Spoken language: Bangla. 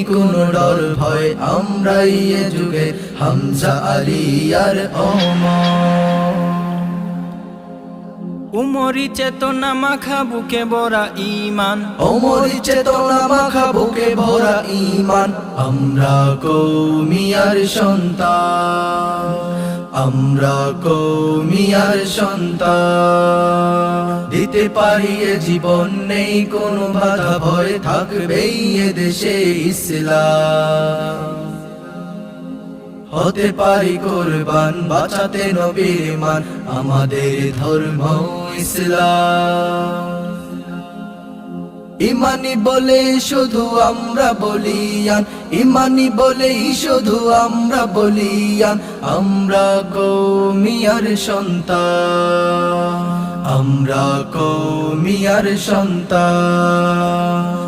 কোনো ডর ভয়, আমরাই এ যুগে হামজা আলী আর ওমর। উমরি চেতনা মাখা বুকে ভরা ঈমান, ওমরি চেতনা মাখা বুকে ভরা ঈমান। আমরা কওমিয়ার সন্তান, আমরা কওমিয়ার সন্তান। দিতে পারি এ জীবন, নেই কোনো বাধা ভয়, থাকবেই এ দেশে ইসলাম। হতে পারি কোরবান, বাঁচাতে নবীর মান, আমাদের ধর্ম ইসলাম। ইমানি বলে শুধু আমরা বলিয়ান, ইমানি বলেই শুধু আমরা বলিয়ান। আমরা কওমিয়ার সন্তান, আমরা কওমিয়ার সন্তান।